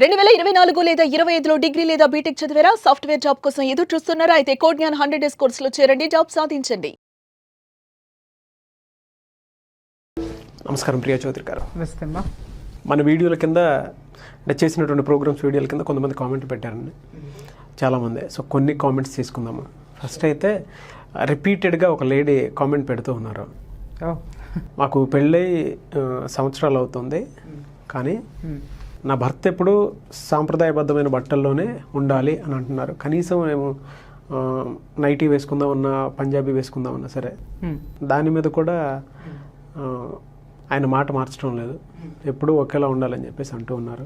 2024 లేదా 25లో డిగ్రీ లేదా బీటెక్ చదివారా? సాఫ్ట్వేర్ జాబ్ కోసం ఎదురు చూస్తున్నారా? అయితే కోడ్ జ్ఞాన్ 100 డేస్ కోర్సులో చేరండి, జాబ్ సాధించండి. నమస్కారం ప్రియా చౌదరి గారు. నమస్తే. మన వీడియోల కింద అంటే చేసినటువంటి ప్రోగ్రామ్స్ వీడియోల కింద కొంతమంది కామెంట్ పెట్టారండి, చాలామంది. సో కొన్ని కామెంట్స్ తీసుకుందాము. ఫస్ట్ అయితే రిపీటెడ్గా ఒక లేడీ కామెంట్ పెడుతూ ఉన్నారు. మాకు పెళ్ళై సంవత్సరాలు అవుతుంది, కానీ నా భర్త ఎప్పుడు సాంప్రదాయబద్ధమైన బట్టల్లోనే ఉండాలి అని అంటున్నారు. కనీసం మేము నైటీ వేసుకుందామన్నా, పంజాబీ వేసుకుందామన్నా సరే దాని మీద కూడా ఆయన మాట మార్చడం లేదు, ఎప్పుడూ ఒకేలా ఉండాలని చెప్పేసి అంటూ ఉన్నారు.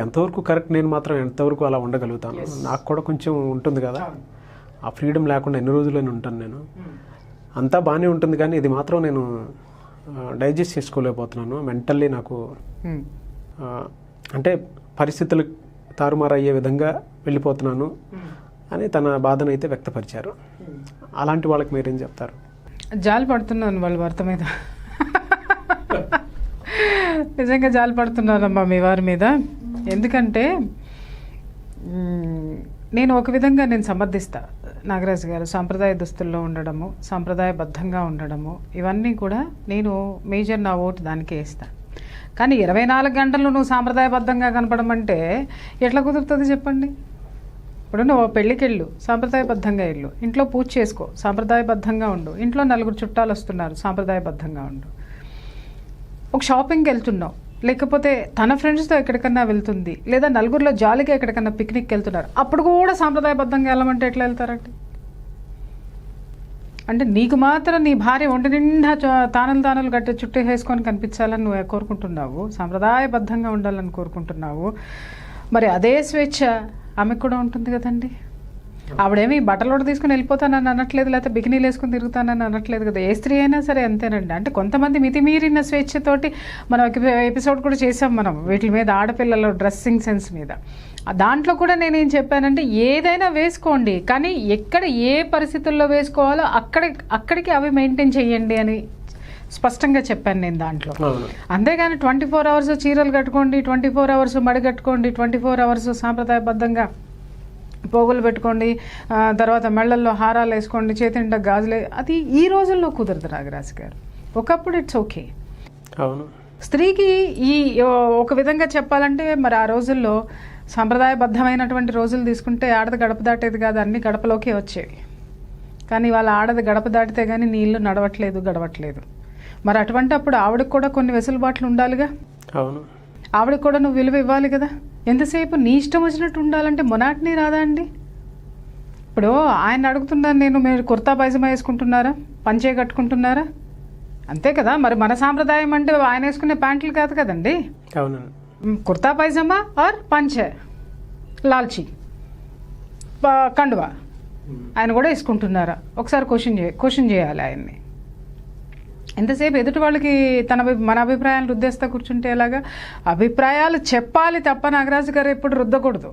ఎంతవరకు కరెక్ట్? నేను మాత్రం ఎంతవరకు అలా ఉండగలుగుతాను? నాకు కూడా కొంచెం ఉంటుంది కదా, ఆ ఫ్రీడమ్ లేకుండా ఎన్ని రోజులైనా ఉంటాను నేను. అంతా బాగానే ఉంటుంది, కానీ ఇది మాత్రం నేను డైజెస్ట్ చేసుకోలేకపోతున్నాను. మెంటల్లీ నాకు అంటే పరిస్థితులు తారుమారయ్యే విధంగా వెళ్ళిపోతున్నాను అని తన బాధను అయితే వ్యక్తపరిచారు. అలాంటి వాళ్ళకి మీరేం చెప్తారు? జాలి పడుతున్నాను వాళ్ళ భర్త మీద. నిజంగా జాలి పడుతున్నానమ్మా మీ వారి మీద. ఎందుకంటే నేను ఒక విధంగా నేను సమర్థిస్తా నాగరాజ్ గారు. సాంప్రదాయ దుస్తుల్లో ఉండడము, సాంప్రదాయబద్ధంగా ఉండడము, ఇవన్నీ కూడా నేను మేజర్ నా ఓటు దానికే ఇస్తాను. కానీ 24 గంటలు నువ్వు సాంప్రదాయబద్ధంగా కనపడమంటే ఎట్లా కుదురుతుంది చెప్పండి? ఇప్పుడు నువ్వు పెళ్ళికి వెళ్ళు, సాంప్రదాయబద్ధంగా వెళ్ళు, ఇంట్లో పూజ చేసుకో, సాంప్రదాయబద్ధంగా ఉండు, ఇంట్లో 4 చుట్టాలు వస్తున్నారు, సాంప్రదాయబద్ధంగా ఉండు. ఒక షాపింగ్కి వెళ్తున్నావు, లేకపోతే తన ఫ్రెండ్స్తో ఎక్కడికన్నా వెళ్తుంది, లేదా నలుగురిలో జాలీగా ఎక్కడికన్నా పిక్నిక్కి వెళ్తున్నారు, అప్పుడు కూడా సాంప్రదాయబద్ధంగా వెళ్ళమంటే ఎట్లా వెళ్తారంటే? అంటే నీకు మాత్రం నీ భార్య ఒంటి నిండా తానలు గట్టి చుట్టూ వేసుకొని కనిపించాలని నువ్వు కోరుకుంటున్నావు, సాంప్రదాయబద్ధంగా ఉండాలని కోరుకుంటున్నావు. మరి అదే స్వేచ్ఛ ఆమెకు కూడా ఉంటుంది కదండి. ఆవిడేమి బట్టలు తీసుకుని వెళ్ళిపోతానని అనట్లేదు, లేకపోతే బికినీలు వేసుకుని తిరుగుతానని అనట్లేదు కదా. ఏ స్త్రీ అయినా సరే అంతేనండి. అంటే కొంతమంది మితిమీరిన స్వేచ్ఛతోటి మనం ఎపిసోడ్ కూడా చేసాం మనం వీటి మీద, ఆడపిల్లల డ్రెస్సింగ్ సెన్స్ మీద. దాంట్లో కూడా నేనేం చెప్పానంటే ఏదైనా వేసుకోండి, కానీ ఎక్కడ ఏ పరిస్థితుల్లో వేసుకోవాలో అక్కడికి అవి మెయింటైన్ చేయండి అని స్పష్టంగా చెప్పాను నేను దాంట్లో. అంతేగాని 24 అవర్స్ చీరలు కట్టుకోండి, 24 అవర్స్ మడి కట్టుకోండి, 24 అవర్స్ సాంప్రదాయబద్ధంగా పోగులు పెట్టుకోండి, తర్వాత మెళ్ళల్లో హారాలు వేసుకోండి, చేతింట గాజులే, అది ఈ రోజుల్లో కుదరదు నాగరాజు గారు. ఒకప్పుడు ఇట్స్ ఓకే. అవును, స్త్రీకి ఈ ఒక విధంగా చెప్పాలంటే మరి ఆ రోజుల్లో సాంప్రదాయబద్ధమైనటువంటి రోజులు తీసుకుంటే ఆడది గడప దాటేది కాదు, అన్ని గడపలోకే వచ్చేవి. కానీ వాళ్ళ ఆడది గడప దాటితే కానీ నీళ్లు నడవట్లేదు, గడవట్లేదు. మరి అటువంటి అప్పుడు ఆవిడకి కూడా కొన్ని వెసులుబాట్లు ఉండాలిగా. అవును, ఆవిడకి కూడా నువ్వు విలువ ఇవ్వాలి కదా. ఎంతసేపు నీ ఇష్టం వచ్చినట్టు ఉండాలంటే మొనాటిని రాదా అండి? ఇప్పుడు ఆయన అడుగుతున్నాను నేను, మీరు కుర్తా పైజమా వేసుకుంటున్నారా, పంచే కట్టుకుంటున్నారా? అంతే కదా. మరి మన సాంప్రదాయం అంటే ఆయన వేసుకునే ప్యాంట్లు కాదు కదండి. అవును, కుర్తా పైజమా ఆర్ పంచే, లాల్చీ, కండువా ఆయన కూడా వేసుకుంటున్నారా? ఒకసారి క్వశ్చన్ చేయాలి ఆయన్ని. ఎంతసేపు ఎదుటి వాళ్ళకి మన అభిప్రాయాలు రుద్దేస్తా కూర్చుంటే ఎలాగా? అభిప్రాయాలు చెప్పాలి తప్ప నాగరాజు గారు ఎప్పుడు రుద్దకూడదు.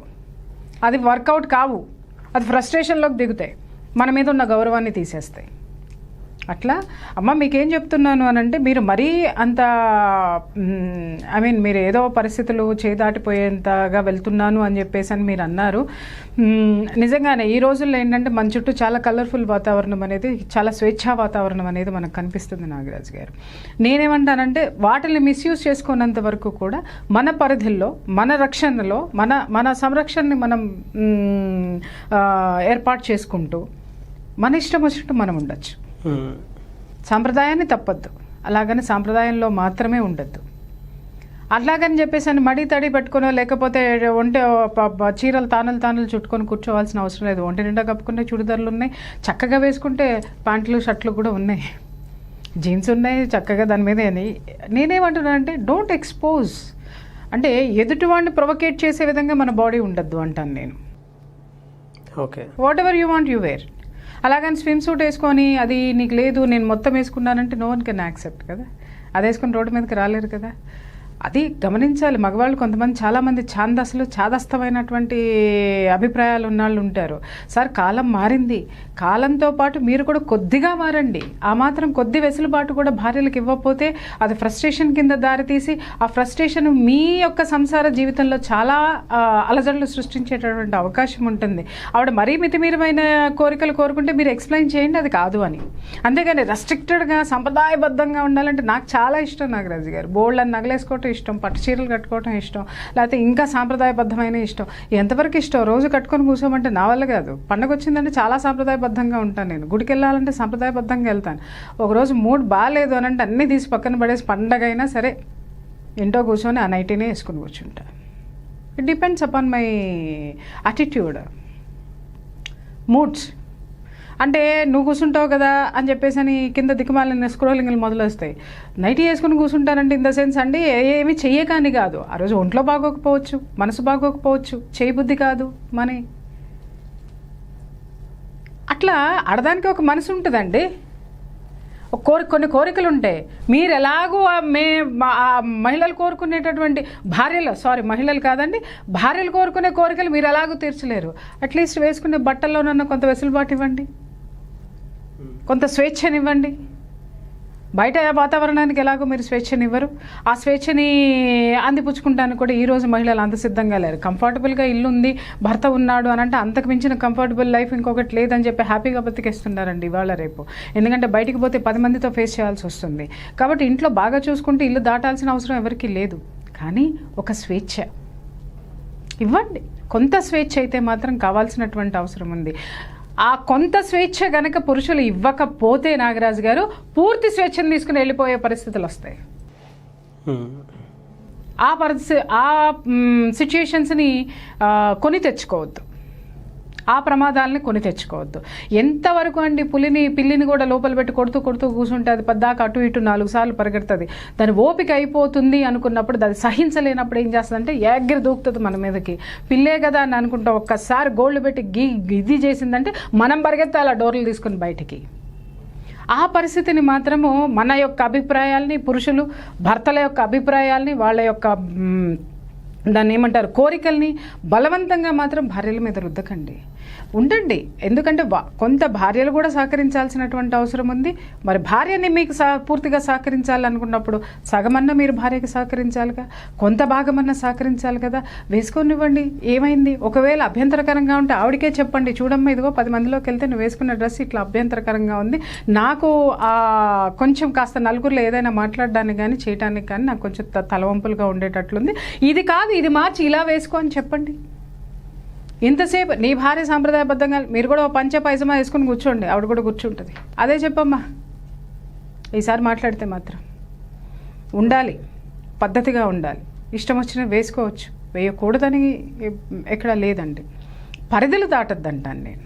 అది వర్కౌట్ కావు, అది ఫ్రస్ట్రేషన్లోకి దిగుతాయి, మన మీద ఉన్న గౌరవాన్ని తీసేస్తాయి. అట్లా అమ్మ మీకేం చెప్తున్నాను అని అంటే, మీరు మరీ అంత మీరు ఏదో పరిస్థితులు చేదాటిపోయేంతగా వెళ్తున్నాను అని చెప్పేసి అని మీరు అన్నారు. నిజంగానే ఈ రోజుల్లో ఏంటంటే మన చుట్టూ చాలా కలర్ఫుల్ వాతావరణం అనేది, చాలా స్వేచ్ఛా వాతావరణం అనేది మనకు కనిపిస్తుంది నాగరాజు గారు. నేనేమంటానంటే వాటిని మిస్యూజ్ చేసుకున్నంత వరకు కూడా మన పరిధిలో, మన రక్షణలో, మన సంరక్షణని మనం ఏర్పాటు చేసుకుంటూ మన ఇష్టం వచ్చినట్టు మనం ఉండొచ్చు. సాంప్రదాయాన్ని తప్పద్దు, అలాగని సాంప్రదాయంలో మాత్రమే ఉండద్దు. అట్లాగని చెప్పేసి అని మడి తడి పెట్టుకునో, లేకపోతే ఒంటి చీరలు తానలు చుట్టుకొని కూర్చోవాల్సిన అవసరం లేదు. ఒంటి నిండా కప్పుకునే చుడిదారులు ఉన్నాయి, చక్కగా వేసుకుంటే ప్యాంట్లు షర్ట్లు కూడా ఉన్నాయి, జీన్స్ ఉన్నాయి చక్కగా. దాని మీద నేనేమంటున్నానంటే డోంట్ ఎక్స్పోజ్, అంటే ఎదుటివాడిని ప్రొవోకేట్ చేసే విధంగా మన బాడీ ఉండద్దు అంటాను నేను. Okay, whatever you want you wear. అలాగని స్విమ్ సూట్ వేసుకొని అది నీకు లేదు నేను మొత్తం వేసుకున్నానంటే నో వన్ కెన్ యాక్సెప్ట్ కదా. అది వేసుకొని రోడ్డు మీదకి రాలేరు కదా. అది గమనించాలి. మగవాళ్ళు కొంతమంది చాలామంది ఛాదస్థమైనటువంటి అభిప్రాయాలు ఉన్నవాళ్ళు ఉంటారు. సార్ కాలం మారింది, కాలంతో పాటు మీరు కూడా కొద్దిగా మారండి. ఆ మాత్రం కొద్ది వెసులుబాటు కూడా భార్యలకు ఇవ్వకపోతే అది ఫ్రస్ట్రేషన్ కింద దారితీసి ఆ ఫ్రస్ట్రేషన్ మీ యొక్క సంసార జీవితంలో చాలా అలజడులు సృష్టించేటటువంటి అవకాశం ఉంటుంది. ఆవిడ మరీ మితిమీరమైన కోరికలు కోరుకుంటే మీరు ఎక్స్ప్లెయిన్ చేయండి అది కాదు అని. అంతేగాని రెస్ట్రిక్టెడ్గా సంప్రదాయబద్ధంగా ఉండాలంటే నాకు చాలా ఇష్టం నాగరాజు గారు. బోల్డ్ అని నగలేసుకోవటం ఇష్టం, పట్టు చీరలు కట్టుకోవటం ఇష్టం, లేకపోతే ఇంకా సాంప్రదాయబద్ధమైన ఇష్టం. ఎంతవరకు ఇష్టం? రోజు కట్టుకొని కూర్చోమంటే నా వల్ల కాదు. పండగ వచ్చిందంటే చాలా సాంప్రదాయబద్ధంగా ఉంటాను. నేను గుడికి వెళ్ళాలంటే సాంప్రదాయబద్ధంగా వెళ్తాను. ఒకరోజు మూడ్ బాగాలేదు అని అంటే అన్నీ తీసి పక్కన పడేసి పండగ అయినా సరే ఇంట్లో కూర్చొని ఆ నైటీనే వేసుకుని కూర్చుంటా. It depends upon my attitude, moods. అంటే నువ్వు కూర్చుంటావు కదా అని చెప్పేసి అని కింద దిక్కుమాలిన స్క్రోలింగ్లు మొదలు వస్తాయి. నైటీ వేసుకుని కూర్చుంటానంటే ఇన్ ద సెన్స్ అండి ఏమి చెయ్యకాని కాదు. ఆ రోజు ఒంట్లో బాగోకపోవచ్చు, మనసు బాగోకపోవచ్చు, చేయబుద్ధి కాదు మని. అట్లా ఆడదానికి ఒక మనసు ఉంటుందండి. కొన్ని కోరికలు ఉంటాయి. మీరు ఎలాగో మహిళలు కోరుకునేటటువంటి మహిళలు కాదండి, భార్యలు కోరుకునే కోరికలు మీరు ఎలాగో తీర్చలేరు. అట్లీస్ట్ వేసుకునే బట్టల్లోనన్నా కొంత వెసులుబాటు ఇవ్వండి, కొంత స్వేచ్ఛనివ్వండి. బయట వాతావరణానికి ఎలాగో మీరు స్వేచ్ఛనివ్వరు. ఆ స్వేచ్ఛని అందిపుచ్చుకుంటానికి కూడా ఈరోజు మహిళలు అంత సిద్ధంగా లేరు. కంఫర్టబుల్గా ఇల్లు ఉంది, భర్త ఉన్నాడు అని అంటే అంతకు మించిన కంఫర్టబుల్ లైఫ్ ఇంకొకటి లేదని చెప్పి హ్యాపీగా బతికేస్తున్నారండి ఇవాళ రేపు. ఎందుకంటే బయటికి పోతే 10 మందితో ఫేస్ చేయాల్సి వస్తుంది. కాబట్టి ఇంట్లో బాగా చూసుకుంటే ఇల్లు దాటాల్సిన అవసరం ఎవరికీ లేదు. కానీ ఒక స్వేచ్ఛ ఇవ్వండి. కొంత స్వేచ్ఛ అయితే మాత్రం కావాల్సినటువంటి అవసరం ఉంది. ఆ కొంత స్వేచ్ఛ గనక పురుషులు ఇవ్వకపోతే నాగరాజు గారు పూర్తి స్వేచ్ఛను తీసుకుని వెళ్ళిపోయే పరిస్థితులు వస్తాయి. ఆ సిచ్యుయేషన్స్ని కొని తెచ్చుకోవద్దు, ఆ ప్రమాదాలని కొని తెచ్చుకోవద్దు. ఎంతవరకు అండి పిల్లిని కూడా లోపల పెట్టి కొడుతూ కూర్చుంటే అది పద్దాక అటు ఇటు 4 సార్లు పరిగెడుతుంది. దాని ఓపిక అయిపోతుంది అనుకున్నప్పుడు అది సహించలేనప్పుడు ఏం చేస్తుందంటే ఎగిరి దూకుతుంది మన మీదకి. పిల్లే కదా అని అనుకుంటా ఒక్కసారి గోళ్ళు పెట్టి ఇది చేసిందంటే మనం పరిగెత్తాలి డోర్లు తీసుకుని బయటికి. ఆ పరిస్థితిని మాత్రము మన యొక్క అభిప్రాయాల్ని, పురుషులు భర్తల యొక్క అభిప్రాయాల్ని, వాళ్ళ యొక్క దాన్ని ఏమంటారు కోరికల్ని బలవంతంగా మాత్రం భార్యల మీద రుద్దకండి. ఉండండి. ఎందుకంటే కొంత భార్యలు కూడా సహకరించాల్సినటువంటి అవసరం ఉంది. మరి భార్యని మీకు పూర్తిగా సహకరించాలనుకున్నప్పుడు సగమన్నా మీరు భార్యకి సహకరించాలిగా, కొంత భాగమన్నా సహకరించాలి కదా. వేసుకొనివ్వండి. ఏమైంది? ఒకవేళ అభ్యంతరకరంగా ఉంటే ఆవిడకే చెప్పండి, చూడమ్మా ఇదిగో 10 మందిలోకి వెళ్తే నువ్వు వేసుకున్న డ్రెస్ ఇట్లా అభ్యంతరకరంగా ఉంది, నాకు కొంచెం కాస్త నలుగురిలో ఏదైనా మాట్లాడడానికి కానీ చేయడానికి కానీ నాకు కొంచెం తలవంపులుగా ఉండేటట్లుంది, ఇది కాదు ఇది మార్చి ఇలా వేసుకో అని చెప్పండి. ఇంతసేపు నీ భార్య సాంప్రదాయబద్ధంగా మీరు కూడా పంచ పైజమా వేసుకుని కూర్చోండి, ఆవిడ కూడా కూర్చుంటుంది. అదే చెప్పమ్మా. ఈసారి మాట్లాడితే మాత్రం ఉండాలి, పద్ధతిగా ఉండాలి. ఇష్టం వచ్చినా వేసుకోవచ్చు, వేయకూడదని ఎక్కడా లేదండి. పరిధులు దాటద్దంటాను నేను.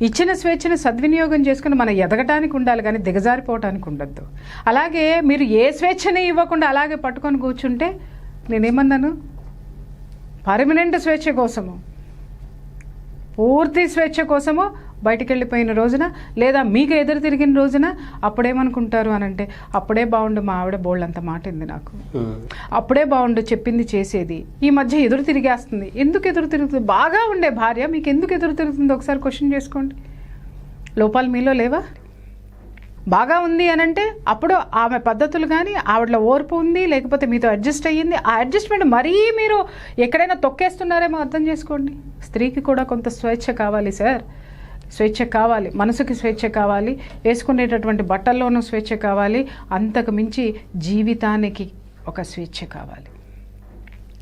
ఇచ్చిన స్వేచ్ఛను సద్వినియోగం చేసుకుని మనం ఎదగటానికి ఉండాలి కానీ దిగజారిపోవటానికి ఉండద్దు. అలాగే మీరు ఏ స్వేచ్ఛని ఇవ్వకుండా అలాగే పట్టుకొని కూర్చుంటే నేనేమన్నాను, పర్మనెంట్ స్వేచ్ఛ కోసము, పూర్తి స్వేచ్ఛ కోసము బయటికి వెళ్ళిపోయిన రోజున లేదా మీకు ఎదురు తిరిగిన రోజున అప్పుడేమనుకుంటారు అని అంటే అప్పుడే బాగుండు మా ఆవిడ బోళ్ళంత మాటింది నాకు, అప్పుడే బాగుండు చెప్పింది చేసేది, ఈ మధ్య ఎదురు తిరిగేస్తుంది. ఎందుకు ఎదురు తిరుగుతుంది? బాగా ఉండే భార్య మీకు ఎందుకు ఎదురు తిరుగుతుంది? ఒకసారి క్వశ్చన్ చేసుకోండి. లోపాలు మీలో లేవా? బాగా ఉంది అని అంటే అప్పుడు ఆమె పద్ధతులు కానీ ఆవిడలో ఓర్పు ఉంది, లేకపోతే మీతో అడ్జస్ట్ అయ్యింది. ఆ అడ్జస్ట్మెంట్ మరీ మీరు ఎక్కడైనా తొక్కేస్తున్నారేమో అర్థం చేసుకోండి. స్త్రీకి కూడా కొంత స్వేచ్ఛ కావాలి సార్, స్వేచ్ఛ కావాలి, మనసుకి స్వేచ్ఛ కావాలి, వేసుకునేటటువంటి బట్టల్లోనూ స్వేచ్ఛ కావాలి, అంతకు మించి జీవితానికి ఒక స్వేచ్ఛ కావాలి.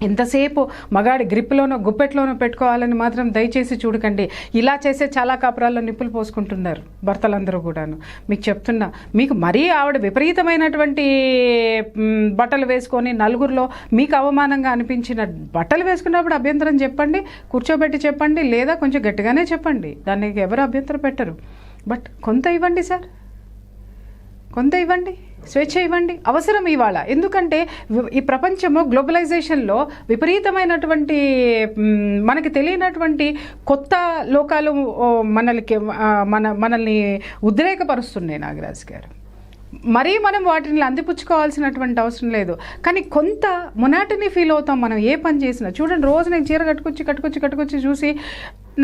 ఎంతసేపు మగాడి గ్రిప్లోనో గుప్పెట్లోనో పెట్టుకోవాలని మాత్రం దయచేసి చూడకండి. ఇలా చేసే చాలా కాపురాల్లో నిప్పులు పోసుకుంటున్నారు భర్తలందరూ కూడాను. మీకు చెప్తున్నా, మీకు మరీ ఆవిడ విపరీతమైనటువంటి బట్టలు వేసుకొని నలుగురిలో మీకు అవమానంగా అనిపించిన బట్టలు వేసుకున్నప్పుడు అభ్యంతరం చెప్పండి, కూర్చోబెట్టి చెప్పండి, లేదా కొంచెం గట్టిగానే చెప్పండి, దానికి ఎవరు అభ్యంతరం పెట్టరు. బట్ కొంత ఇవ్వండి సార్, కొంత ఇవ్వండి, స్వేచ్ఛ ఇవ్వండి. అవసరం ఇవాళ. ఎందుకంటే ఈ ప్రపంచము గ్లోబలైజేషన్లో విపరీతమైనటువంటి మనకి తెలియనటువంటి కొత్త లోకాలు మనల్ని ఉద్రేకపరుస్తున్నాయి నాగరాజు గారు. మరీ మనం వాటిని అందిపుచ్చుకోవాల్సినటువంటి అవసరం లేదు. కానీ కొంత మొనాటనీ ఫీల్ అవుతాం మనం ఏ పని చేసినా. చూడండి, రోజు నేను చీర కట్టుకొచ్చి చూసి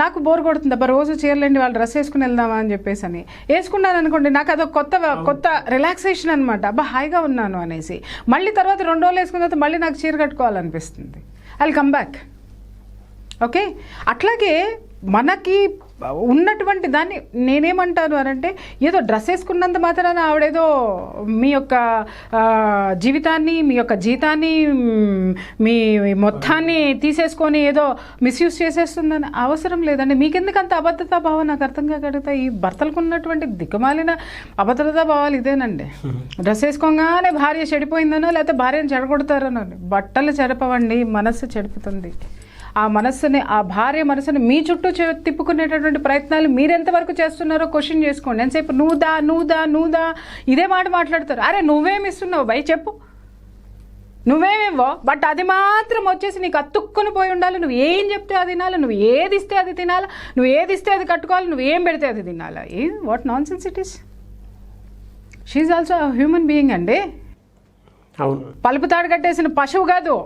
నాకు బోర్ కొడుతుంది, అబ్బా రోజు చీరలేండి వాళ్ళు డ్రెస్ వేసుకుని వెళ్దామా అని చెప్పేసి అని వేసుకున్నాను అనుకోండి, నాకు అదొక కొత్త రిలాక్సేషన్ అనమాట. అబ్బా హాయిగా ఉన్నాను అనేసి. మళ్ళీ తర్వాత 2 రోజులు వేసుకున్న తర్వాత మళ్ళీ నాకు చీర కట్టుకోవాలనిపిస్తుంది. I will come back. Okay, అట్లాగే మనకి ఉన్నటువంటి దాన్ని నేనేమంటాను అనంటే, ఏదో డ్రెస్ వేసుకున్నంత మాత్రాన ఆవిడేదో మీ యొక్క జీవితాన్ని, మీ యొక్క జీతాన్ని, మీ మొత్తాన్ని తీసేసుకొని ఏదో మిస్యూజ్ చేసేస్తుందని అవసరం లేదండి. మీకెందుకు అంత అభద్రతా భావం నాకు అర్థం కాగలుగుతా. ఈ భర్తలకు ఉన్నటువంటి దిక్కుమాలిన అభద్రతా భావాలు ఇదేనండి. డ్రెస్ వేసుకోగానే భార్య చెడిపోయిందనో లేకపోతే భార్యను చెడగొడతారనో. బట్టలు చెడపవండి, మనస్సు చెడుపుతుంది. ఆ మనస్సుని, ఆ భార్య మనసుని మీ చుట్టూ తిప్పుకునేటటువంటి ప్రయత్నాలు మీరెంతవరకు చేస్తున్నారో క్వశ్చన్ చేసుకోండి. ఎంతసేపు నువ్వు దా ఇదే మాట మాట్లాడతారు. అరే నువ్వేమి ఇస్తున్నావు బై చెప్పు, నువ్వేమివ్వో, బట్ అది మాత్రం వచ్చేసి నీకు అతుక్కుని పోయి ఉండాలి. నువ్వు ఏం చెప్తే అది తినాలి, నువ్వు ఏది ఇస్తే అది తినాలి, నువ్వు ఏది ఇస్తే అది కట్టుకోవాలి, నువ్వు ఏం పెడితే అది తినాలి. What nonsense it is. She also human being అండి. అవును, పలుపు తాడు కట్టేసిన పశువు కాదు,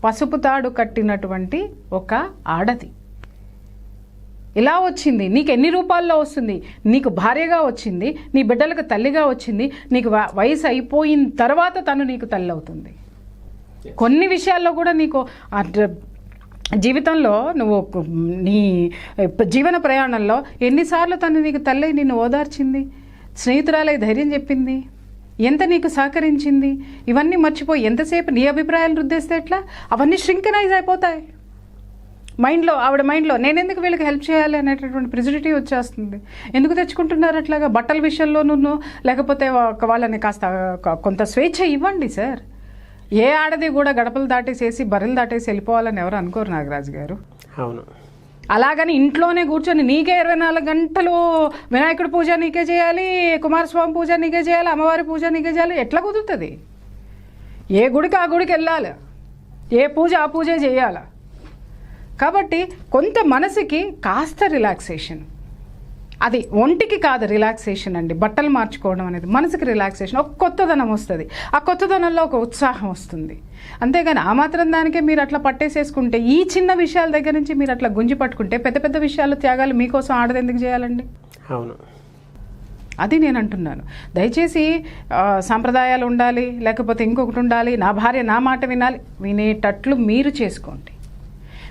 పసుపు తాడు కట్టినటువంటి ఒక ఆడది. ఇలా వచ్చింది, నీకు ఎన్ని రూపాల్లో వస్తుంది? నీకు భార్యగా వచ్చింది, నీ బిడ్డలకు తల్లిగా వచ్చింది, నీకు వయసు అయిపోయిన తర్వాత తను నీకు తల్లి అవుతుంది. కొన్ని విషయాల్లో కూడా నీకు జీవితంలో నువ్వు నీ జీవన ప్రయాణంలో ఎన్నిసార్లు తను నీకు తల్లి నిన్ను ఓదార్చింది, స్నేహితురాలై ధైర్యం చెప్పింది, ఎంత నీకు సహకరించింది, ఇవన్నీ మర్చిపోయి ఎంతసేపు నీ అభిప్రాయాలు రుద్దేస్తే ఎట్లా? అవన్నీ శ్రింకనైజ్ అయిపోతాయి మైండ్లో. ఆవిడ మైండ్లో నేను ఎందుకు వీళ్ళకి హెల్ప్ చేయాలి అనేటటువంటి ప్రిజిడిటీ వచ్చేస్తుంది. ఎందుకు తెచ్చుకుంటున్నారు అట్లాగా? బట్టల విషయంలోనూ లేకపోతే వాళ్ళని కాస్త కొంత స్వేచ్ఛ ఇవ్వండి సార్. ఏ ఆడది కూడా గడపలు దాటేసేసి బర్రెలు దాటేసి వెళ్ళిపోవాలని ఎవరు అనుకోరు నాగరాజు గారు. అవును, అలాగని ఇంట్లోనే కూర్చొని నీకే 24 గంటలు వినాయకుడి పూజ నీకే చేయాలి, కుమారస్వామి పూజ నీకే చేయాలి, అమ్మవారి పూజ నీకే చేయాలి, ఎట్లా కుదురుతుంది? ఏ గుడికి ఆ గుడికి వెళ్ళాలి, ఏ పూజ ఆ పూజే చేయాలి. కాబట్టి కొంత మనసుకి కాస్త రిలాక్సేషన్, అది ఒంటికి కాదు రిలాక్సేషన్ అండి. బట్టలు మార్చుకోవడం అనేది మనసుకి రిలాక్సేషన్, ఒక కొత్తదనం వస్తుంది. ఆ కొత్తదనంలో ఒక ఉత్సాహం వస్తుంది. అంతేగాని ఆ మాత్రం దానికే మీరు అట్లా పట్టేసేసుకుంటే, ఈ చిన్న విషయాల దగ్గర నుంచి మీరు అట్లా గుంజి పట్టుకుంటే పెద్ద పెద్ద విషయాలు త్యాగాలు మీకోసం ఆడది ఎందుకు చేయాలండి? అవును, అది నేను అంటున్నాను. దయచేసి సాంప్రదాయాలు ఉండాలి, లేకపోతే ఇంకొకటి ఉండాలి, నా భార్య నా మాట వినాలి, వినేటట్లు మీరు చేసుకోండి.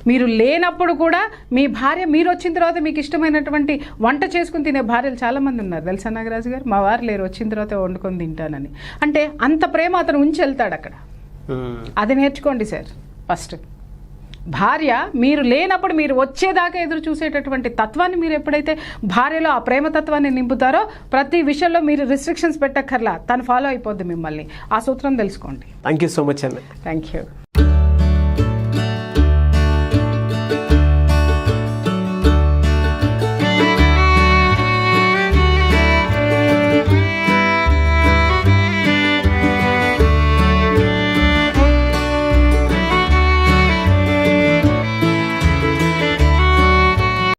మీరు లేనప్పుడు కూడా మీ భార్య మీరు వచ్చిన తర్వాత మీకు ఇష్టమైనటువంటి వంట చేసుకుని తినే భార్యలు చాలామంది ఉన్నారు తెలుసా నాగరాజు గారు. మా వారు లేరు, వచ్చిన తర్వాత వండుకొని తింటానని. అంటే అంత ప్రేమ అతను ఉంచి వెళ్తాడు అక్కడ. అది నేర్చుకోండి సార్. ఫస్ట్ భార్య మీరు లేనప్పుడు మీరు వచ్చేదాకా ఎదురు చూసేటటువంటి తత్వాన్ని మీరు ఎప్పుడైతే భార్యలో ఆ ప్రేమ తత్వాన్ని నింపుతారో, ప్రతి విషయంలో మీరు రిస్ట్రిక్షన్స్ పెట్టక్కర్లా, తను ఫాలో అయిపోద్ది మిమ్మల్ని. ఆ సూత్రం తెలుసుకోండి. థ్యాంక్ యూ సో మచ్ అండి. Thank you.